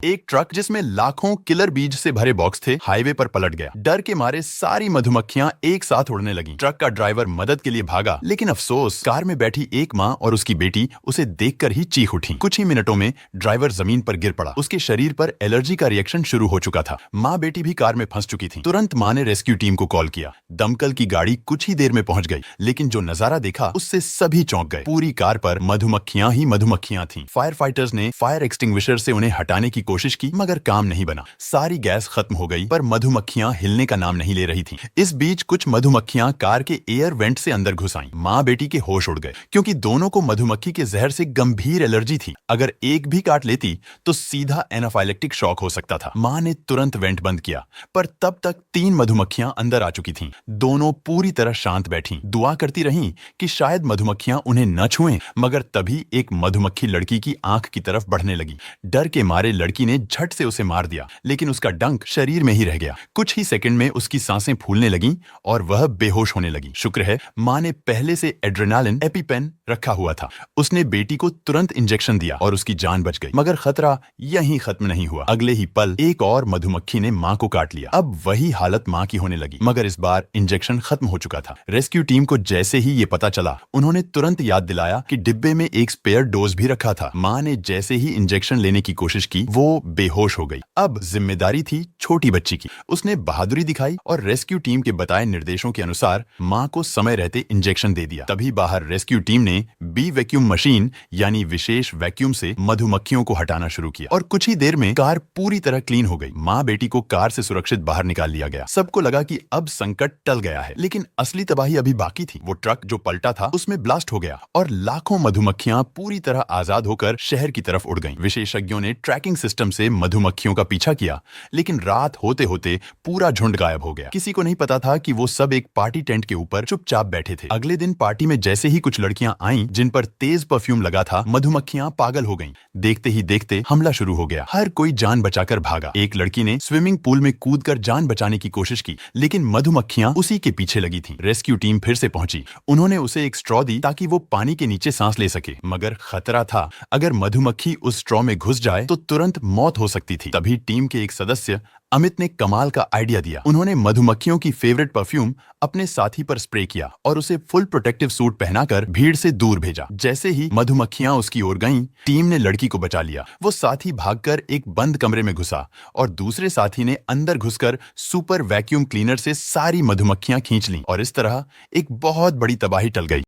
एक ट्रक जिसमें लाखों किलर बीज से भरे बॉक्स थे हाईवे पर पलट गया। डर के मारे सारी मधुमक्खियां एक साथ उड़ने लगीं। ट्रक का ड्राइवर मदद के लिए भागा, लेकिन अफसोस कार में बैठी एक माँ और उसकी बेटी उसे देखकर ही चीख उठी। कुछ ही मिनटों में ड्राइवर जमीन पर गिर पड़ा। उसके शरीर पर एलर्जी का रिएक्शन शुरू हो चुका था। माँ बेटी भी कार में फंस चुकी थी। तुरंत माँ ने रेस्क्यू टीम को कॉल किया। दमकल की गाड़ी कुछ ही देर में पहुंच गई, लेकिन जो नजारा देखा उससे सभी चौंक गए। पूरी कार पर मधुमक्खियां ही मधुमक्खियां थीं। फायर फाइटर्स ने फायर एक्सटिंग्विशर से उन्हें हटाने की कोशिश की, मगर काम नहीं बना। सारी गैस खत्म हो गई, पर मधुमक्खियां हिलने का नाम नहीं ले रही थीं। इस बीच कुछ मधुमक्खियां कार के एयर वेंट से अंदर घुस आईं। माँ बेटी के होश उड़ गए, क्योंकि दोनों को मधुमक्खी के जहर से गंभीर एलर्जी थी। अगर एक भी काट लेती तो सीधा एनाफाइलेक्टिक शॉक हो सकता था। माँ ने तुरंत वेंट बंद किया, पर तब तक 3 मधुमक्खियां अंदर आ चुकी थीं। दोनों पूरी तरह शांत बैठीं, दुआ करती रहीं कि शायद मधुमक्खियां उन्हें न छुएं। मगर तभी एक मधुमक्खी लड़की की आंख की तरफ बढ़ने लगी। डर के मारे लड़की ने झट से उसे मार दिया, लेकिन उसका डंक शरीर में ही रह गया। कुछ ही सेकंड में उसकी सांसें फूलने लगीं और वह बेहोश होने लगी। शुक्र है माँ ने पहले से एड्रेनालिन एपिपेन रखा हुआ था। उसने बेटी को तुरंत इंजेक्शन दिया और उसकी जान बच गई। मगर खतरा यहीं खत्म नहीं हुआ। अगले ही पल एक और मधुमक्खी ने माँ को काट लिया। अब वही हालत माँ की होने लगी, मगर इस बार इंजेक्शन खत्म हो चुका था। रेस्क्यू टीम को जैसे ही ये पता चला, उन्होंने तुरंत याद दिलाया कि डिब्बे में एक स्पेयर डोज भी रखा था। माँ ने जैसे ही इंजेक्शन लेने की कोशिश की, वो बेहोश हो गई। अब जिम्मेदारी थी छोटी बच्ची की। उसने बहादुरी दिखाई और रेस्क्यू टीम के बताए निर्देशों के अनुसार माँ को समय रहते इंजेक्शन दे दिया। तभी बाहर रेस्क्यू टीम ने बी वैक्यूम मशीन यानी विशेष वैक्यूम से मधुमक्खियों को हटाना शुरू किया और कुछ ही देर में कार पूरी तरह क्लीन हो गई। माँ बेटी को कार से सुरक्षित बाहर निकाल लिया गया। सबको लगा कि अब संकट टल गया है, लेकिन असली तबाही अभी बाकी थी। वो ट्रक जो पलटा था उसमें ब्लास्ट हो गया और लाखों मधुमक्खियां पूरी तरह आजाद होकर शहर की तरफ उड़ गईं। विशेषज्ञों ने ट्रैकिंग सिस्टम से मधुमक्खियों का पीछा किया, लेकिन रात होते होते पूरा झुंड गायब हो गया। किसी को नहीं पता था कि वो सब एक पार्टी टेंट के ऊपर चुपचाप बैठे थे। अगले दिन पार्टी में जैसे ही कुछ लड़कियां आईं जिन पर तेज परफ्यूम लगा था, मधुमक्खियां पागल हो गईं। देखते ही देखते हमला शुरू हो गया। हर कोई जान बचाकर भागा। एक लड़की ने स्विमिंग पूल में कूदकर जान बचाने की कोशिश की, लेकिन मधुमक्खियां उसी के पीछे लगी थीं। रेस्क्यू टीम फिर से पहुंची। उन्होंने उसे एक स्ट्रॉ दी ताकि वो पानी के नीचे सांस ले सके, मगर खतरा था। अगर मधुमक्खी उस स्ट्रॉ में घुस जाए तो तुरंत मौत हो सकती थी। तभी टीम के एक सदस्य अमित ने कमाल का आइडिया दिया। उन्होंने मधुमक्खियों की फेवरेट परफ्यूम अपने साथी पर स्प्रे किया और उसे फुल प्रोटेक्टिव सूट पहनाकर भीड़ से दूर भेजा। जैसे ही मधुमक्खियां उसकी ओर गईं, टीम ने लड़की को बचा लिया। वो साथी भागकर एक बंद कमरे में घुसा और दूसरे साथी ने अंदर घुसकर सुपर वैक्यूम क्लीनर से सारी मधुमक्खियां खींच लीं और इस तरह एक बहुत बड़ी तबाही टल गई।